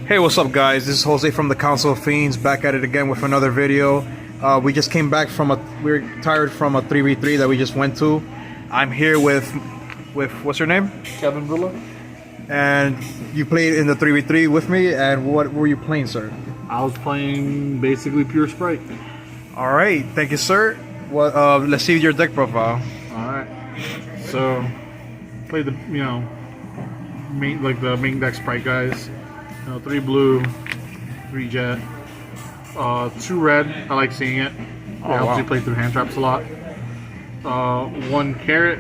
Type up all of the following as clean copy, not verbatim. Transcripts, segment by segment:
Hey, what's up guys? This is Jose from the Council of Fiends, back at it again with another video. We just came back from we're tired from a 3v3 that we just went to. I'm here with what's your name? Kevin Vila. And you played in the 3v3 with me, and what were you playing, sir? I was playing basically pure Spright. Alright, thank you, sir. What let's see your deck profile. Alright. So played the main deck Spright guys. 3 blue, 3 jet, 2 red. I like seeing it. It helps you play through hand traps a lot. 1 carrot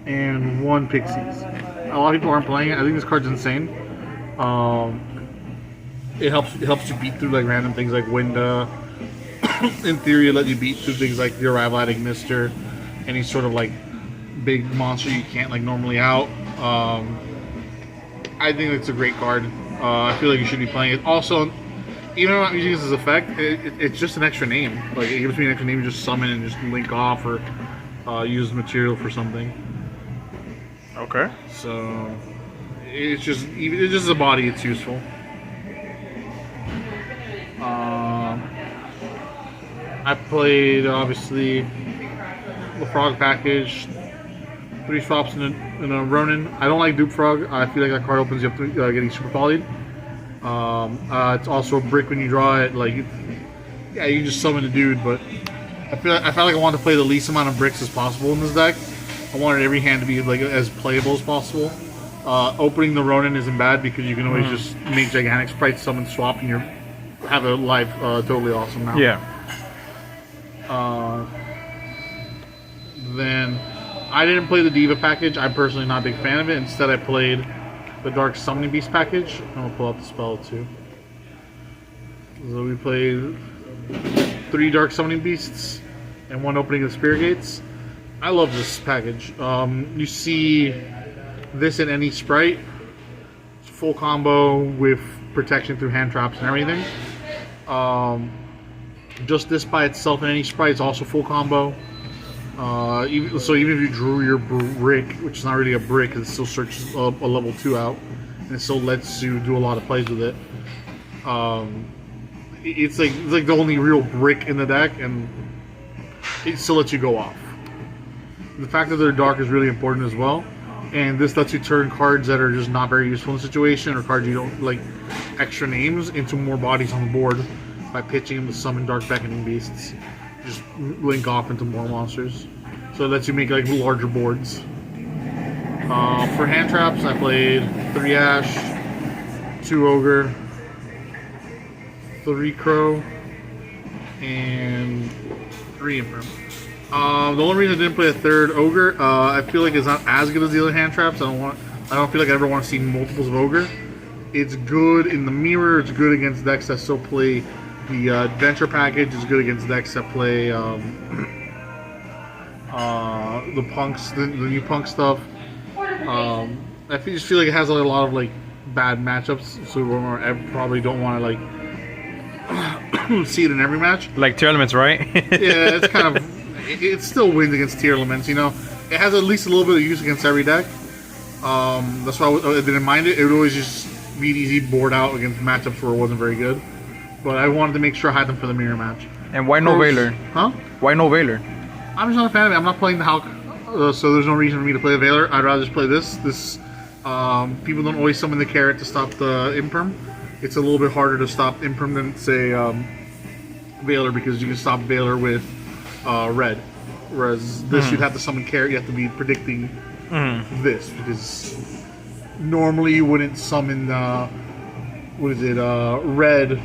and 1 pixies. A lot of people aren't playing it. I think this card's insane. It helps you beat through like random things like Winda. In theory, it let you beat through things like the Arrival Mister, any sort of like big monster you can't like normally out. I think it's a great card. I feel like you should be playing it. Also, even though I'm not using this as effect, it's just an extra name. Like it gives me an extra name to just summon and just link off or use material for something. Okay. So it's just as a body, it's useful. I played obviously the frog package, 3 swaps in a Ronin. I don't like Dupe Frog. I feel like that card opens you up to getting super polyed. It's also a brick when you draw it. Like, you can just summon a dude, but I felt like I wanted to play the least amount of bricks as possible in this deck. I wanted every hand to be like as playable as possible. Opening the Ronin isn't bad because you can always just make gigantic sprites, summon, swap, and you have a life totally awesome now. Yeah. Then I didn't play the Diva package. I'm personally not a big fan of it. Instead, I played the Dark Summoning Beast package. I'm gonna pull out the spell too. So we played 3 Dark Summoning Beasts and 1 Opening of the Spirit Gates. I love this package. You see this in any Spright. It's full combo with protection through hand traps and everything. Just this by itself in any Spright is also full combo. Even if you drew your brick, which is not really a brick, it still searches a level 2 out, and it still lets you do a lot of plays with it. It's like the only real brick in the deck, and it still lets you go off. The fact that they're dark is really important as well, and this lets you turn cards that are just not very useful in the situation, or cards you don't like extra names, into more bodies on the board by pitching them to summon Dark Beckoning Beasts. Just link off into more monsters. So it lets you make like larger boards. For hand traps, I played 3 Ash, 2 Ogre, 3 Crow, and 3 Imperm. The only reason I didn't play a 3rd Ogre, I feel like it's not as good as the other hand traps. I don't feel like I ever want to see multiples of Ogre. It's good in the mirror. It's good against decks that still play the Adventure package. Is good against decks that play the punks, the new punk stuff. I just feel like it has a lot of like bad matchups, so I probably don't want to like see it in every match. Like tier elements, right? Yeah, it's kind of it still wins against tier elements. You know, it has at least a little bit of use against every deck. That's why I didn't mind it. It would always just be easy board out against matchups where it wasn't very good. But I wanted to make sure I had them for the mirror match. And why no Veiler? Huh? Why no Veiler? I'm just not a fan of it. I'm not playing the Hulk, so there's no reason for me to play the Veiler. I'd rather just play this. People don't always summon the carrot to stop the Imperm. It's a little bit harder to stop Imperm than, say, Veiler, because you can stop Veiler with red. Whereas this, you'd have to summon carrot. You have to be predicting this, because normally you wouldn't summon, red.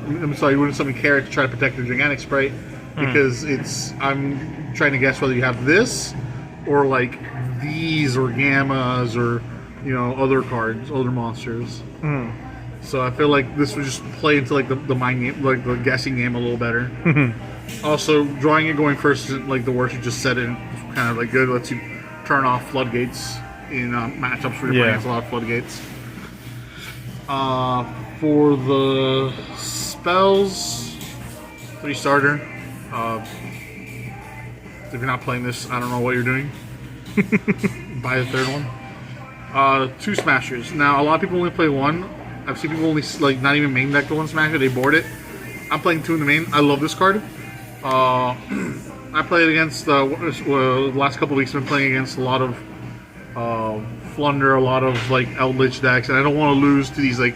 I'm sorry, you wouldn't summon carrot to try to protect the gigantic Spright, because I'm trying to guess whether you have this or like these or gammas or other cards, other monsters. So I feel like this would just play into like the mind game, like the guessing game a little better. Also, drawing it going first isn't like the worst. You just set it kind of like good. Lets you turn off floodgates in matchups where you're playing against a lot of floodgates. For the spells, 3 starter. If you're not playing this, I don't know what you're doing. Buy the 3rd one. 2 smashers. Now, a lot of people only play 1. I've seen people only like not even main deck the one Smasher. They board it. I'm playing 2 in the main. I love this card. I played against the last couple of weeks. I've been playing against a lot of Flunder, a lot of like Eldritch decks, and I don't want to lose to these like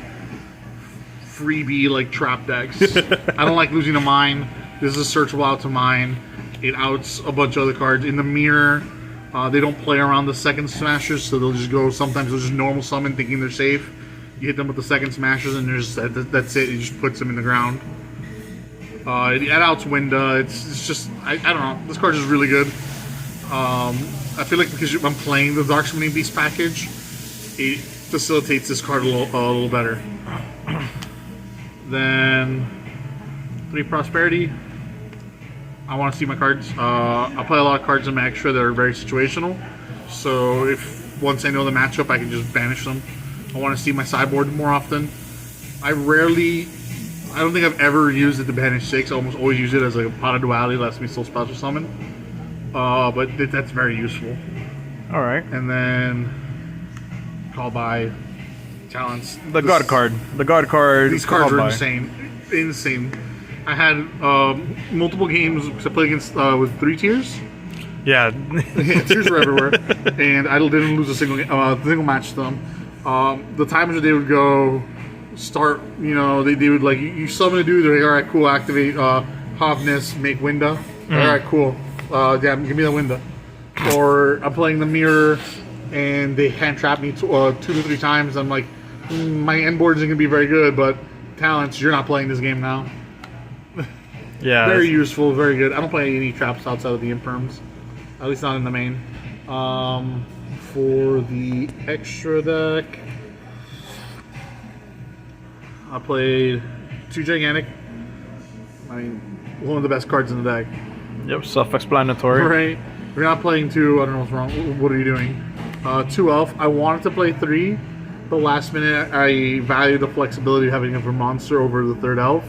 freebie like trap decks. I don't like losing to mine. This is a searchable out to mine. It outs a bunch of other cards in the mirror. They don't play around the second smashers, so they'll just go. Sometimes they'll just normal summon, thinking they're safe. You hit them with the second smashers, and that's it. It just puts them in the ground. It outs Winda. It's just I don't know. This card is really good. I feel like because I'm playing the Dark Summoning Beast package, it facilitates this card a little better. Then 3 Prosperity. I want to see my cards. I play a lot of cards in my extra that are very situational. So if once I know the matchup, I can just banish them. I want to see my sideboard more often. I don't think I've ever used it to banish 6. I almost always use it as like a pot of duality, lets me still special summon. But that's very useful. All right. And then call by talents. The God card. The God card. These cards are insane. I had multiple games because I played against with 3 tiers. Yeah. Tiers were everywhere, and I didn't lose a single match to them. The times that they would go start, they would like you summon a dude. They're like, all right, cool, activate Hovness, make Winda. All right, cool. Give me the Winda. Or I'm playing the mirror, and they hand trap me 2 to 3 times. I'm like, my end board isn't gonna be very good, but talents, you're not playing this game now. Yeah. Very useful, very good. I don't play any traps outside of the imperms, at least not in the main. For the extra deck, I played 2 Gigantic. I mean, one of the best cards in the deck. Yep, self-explanatory. Right. We're not playing 2. I don't know what's wrong. What are you doing? 2 Elf. I wanted to play 3, but last minute I valued the flexibility of having a monster over the 3rd Elf.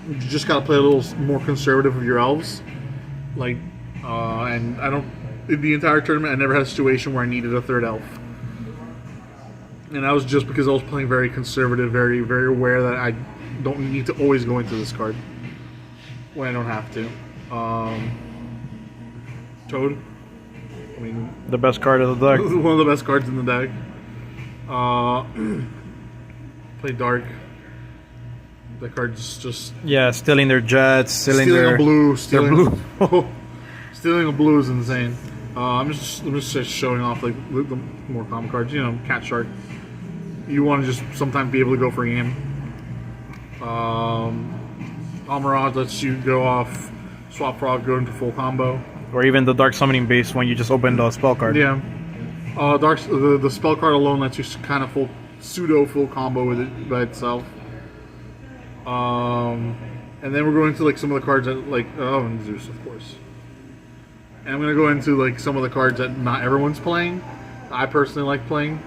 You just gotta play a little more conservative with your elves. Like, and I don't. In the entire tournament, I never had a situation where I needed a 3rd elf. And that was just because I was playing very conservative, very, very aware that I don't need to always go into this card when I don't have to. Toad. I mean, the best card of the deck. One of the best cards in the deck. Play Dark. That card's just stealing their jets, stealing a blue, stealing a blue is insane. I'm just showing off like the more common cards. Cat Shark. You want to just sometimes be able to go for a game. Amarad lets you go off, swap frog, go into full combo. Or even the Dark Summoning Beast when you just open the spell card. Yeah. The spell card alone lets you kind of pseudo full combo with it by itself. And then we're going to like some of the cards that and Zeus, of course. And I'm gonna go into like some of the cards that not everyone's playing. I personally like playing.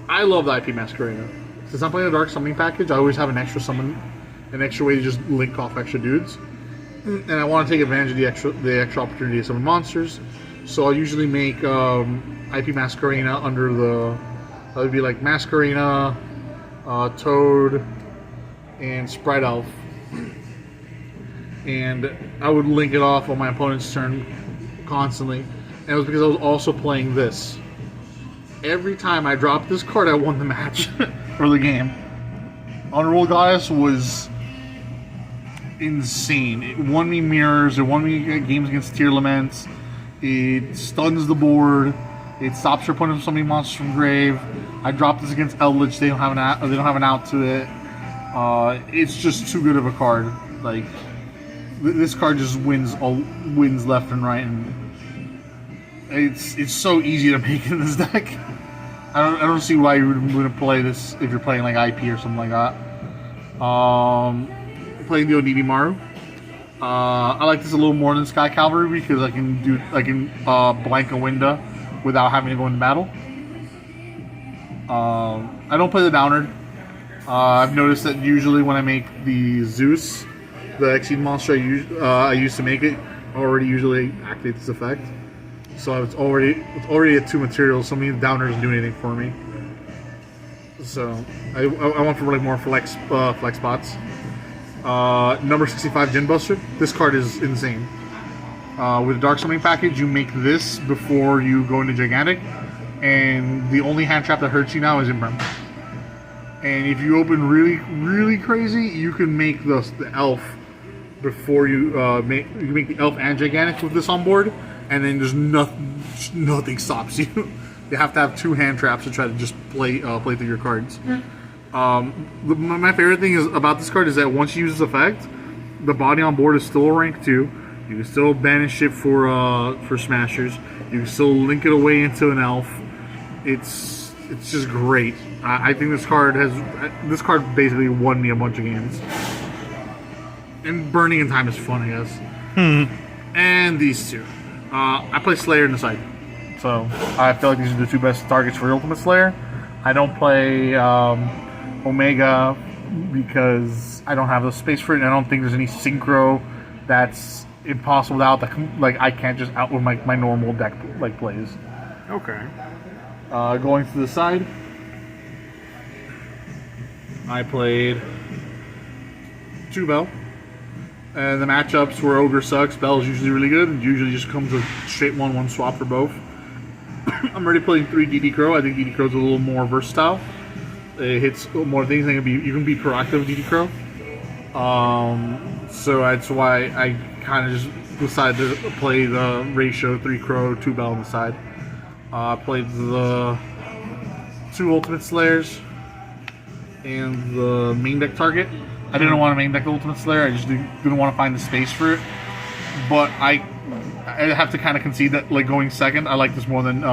I love the IP Masquerena. Since I'm playing the Dark Summoning package, I always have an extra way to just link off extra dudes. And I want to take advantage of the extra opportunity to summon monsters. So I'll usually make IP Masquerena under that would be like Masquerena, Toad, and Spright Elf. And I would link it off on my opponent's turn constantly. And it was because I was also playing this. Every time I dropped this card, I won the match or the game. Honorable Goddess was insane. It won me mirrors. It won me games against Tier Laments. It stuns the board. It stops your opponent from summoning monsters from grave. I dropped this against Eldritch. They don't have an out to it. It's just too good of a card. Like, this card just wins left and right, and it's so easy to make in this deck. I don't see why you wouldn't play this if you're playing like IP or something like that. Playing the Onidi Maru. I like this a little more than Sky Cavalry because I can blank a Winda without having to go into battle. I don't play the Downard. I've noticed that usually when I make the Zeus, the Exceed monster I used to make it already usually activates this effect. So it's already at 2 materials, so the Downer doesn't do anything for me. So I went for like more flex spots. Number 65 Gin Buster. This card is insane. With the Dark Summoning package, you make this before you go into Gigantic, and the only hand trap that hurts you now is Imperm. And if you open really crazy, you can make the elf before you make the elf and Gigantic with this on board, and then there's nothing stops you. You have to have 2 hand traps to try to just play through your cards. My favorite thing about this card is that once you use this effect, the body on board is still a rank 2. You can still banish it for smashers. You can still link it away into an elf. It's just great. I think this card basically won me a bunch of games. And Burning in Time is fun, I guess. And these two. I play Slayer in the side. So I feel like these are the 2 best targets for Ultimate Slayer. I don't play Omega because I don't have the space for it, and I don't think there's any synchro that's impossible without I can't just out with my normal deck plays. Okay. Going to the side, I played 2 Bell. And the matchups where Ogre sucks, Bell is usually really good, and usually just comes with straight 1/1 swap for both. I'm already playing 3 DD Crow. I think DD Crow's a little more versatile. It hits more things. You can be proactive with DD Crow. So that's why I kind of just decided to play the ratio 3 Crow, 2 Bell on the side. I played the 2 Ultimate Slayers and the main deck target. I didn't want to main deck the Ultimate Slayer. I just didn't want to find the space for it. But I have to kind of concede that going second, I like this more than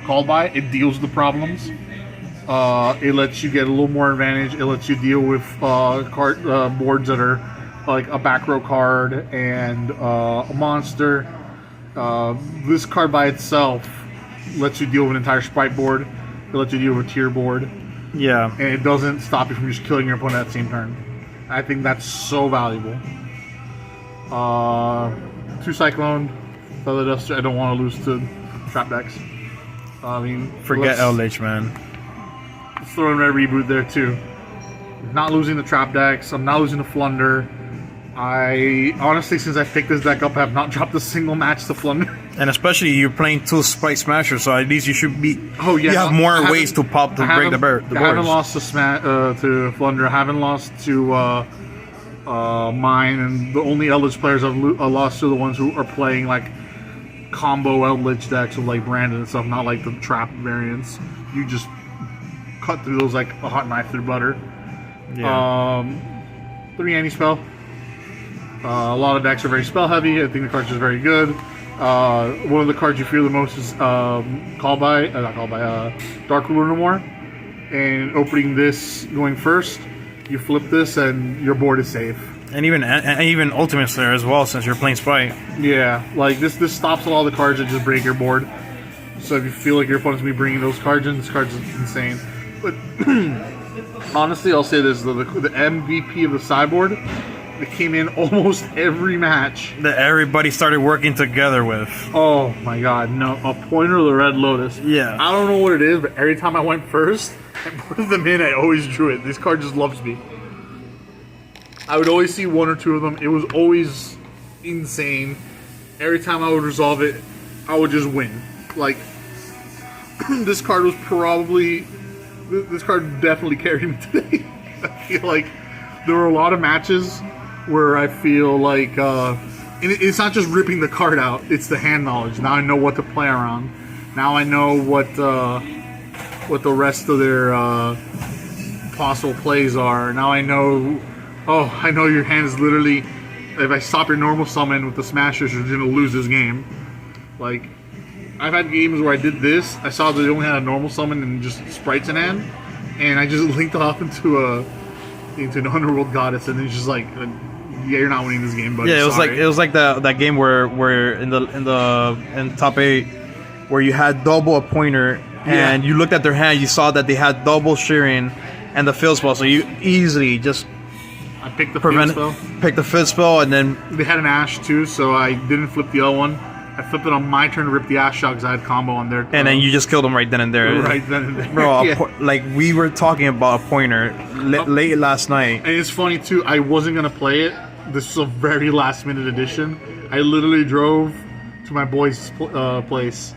Called By. It deals with the problems. It lets you get a little more advantage. It lets you deal with boards that are like a back row card and a monster. This card by itself lets you deal with an entire Spright board. It lets you deal with a tier board. Yeah. And it doesn't stop you from just killing your opponent at the same turn. I think that's so valuable. 2 Cyclone, Feather Duster. I don't want to lose to trap decks. Forget LH, man. Let's throw in Red Reboot there too. Not losing the trap decks. I'm not losing the Flunder. I honestly, since I picked this deck up, have not dropped a single match to Flunder. And especially you're playing 2 Spright Smashers, so at least you should be. Oh yeah, you have more ways to break the boards. I haven't lost to Flunder. I haven't lost to mine, and the only Eldritch players I've lost to are the ones who are playing like combo Eldritch decks with like Brandon and stuff, not like the trap variants. You just cut through those like a hot knife through butter. Yeah. 3 anti-spell. A lot of decks are very spell heavy. I think the card's just very good. One of the cards you fear the most is Dark Ruler Noir. And opening this, going first, you flip this and your board is safe. And even Ultimate Slayer as well, since you're playing Spright. Yeah, like this stops a lot of the cards that just break your board. So if you feel like your opponent's gonna be bringing those cards in, this card's insane. But honestly, I'll say this: the MVP of the sideboard, it came in almost every match that everybody started working together with. Oh my god, no. A Pointer of the Red Lotus. Yeah. I don't know what it is, but every time I went first and put them in, I always drew it. This card just loves me. I would always see 1 or 2 of them. It was always insane. Every time I would resolve it, I would just win. Like, this card definitely carried me today. I feel like there were a lot of matches where I feel like, and it's not just ripping the card out, it's the hand knowledge. Now I know what to play around. Now I know what the rest of their possible plays are. Now I know, I know your hand is literally, if I stop your normal summon with the Smashers, you're going to lose this game. Like, I've had games where I did this, I saw that they only had a normal summon and just Sprites in hand, and I just linked off into an Underworld Goddess, and it's just like, yeah, you're not winning this game, buddy. Yeah, Sorry. it was like that game where in top 8 where you had double a Pointer and you looked at their hand, you saw that they had double Shearing and the field spell, so you easily just I picked the field spell. Picked the field spell, and then they had an Ash too, so I didn't flip the L1. I I flipped it on my turn to rip the ass shot because I had combo on there. And then you just killed him right then and there. Right then and there. Bro, Yeah. like we were talking about a pointer late last night. And it's funny too, I wasn't going to play it. This is a very last minute addition. I literally drove to my boy's place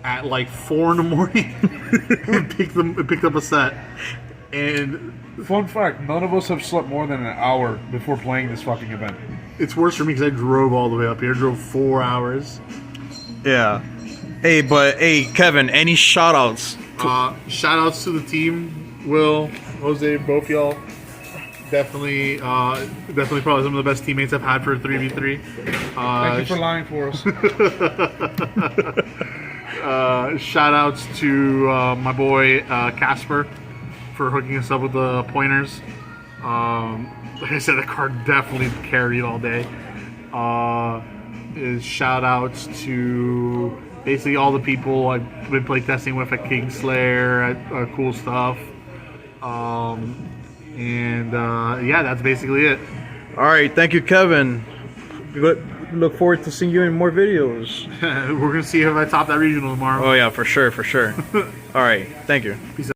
at like 4 in the morning and picked up a set. And Fun fact, none of us have slept more than an hour before playing this fucking event. it's worse for me because I drove all the way up here. I drove 4 hours. Yeah. Hey, Kevin, any shout outs? Shout outs to the team. Will, Jose, both y'all. Definitely probably some of the best teammates I've had for a 3v3. Thank you for lying for us. Shout outs to my boy Casper for hooking us up with the pointers. Like I said, the card definitely carried all day. Shout outs to basically all the people I've been playtesting with at Kingslayer, at Cool Stuff. Yeah, that's basically it. All right, thank you, Kevin. Look forward to seeing you in more videos. We're gonna see if I top that regional tomorrow. Oh yeah, for sure. All right, thank you. Peace out.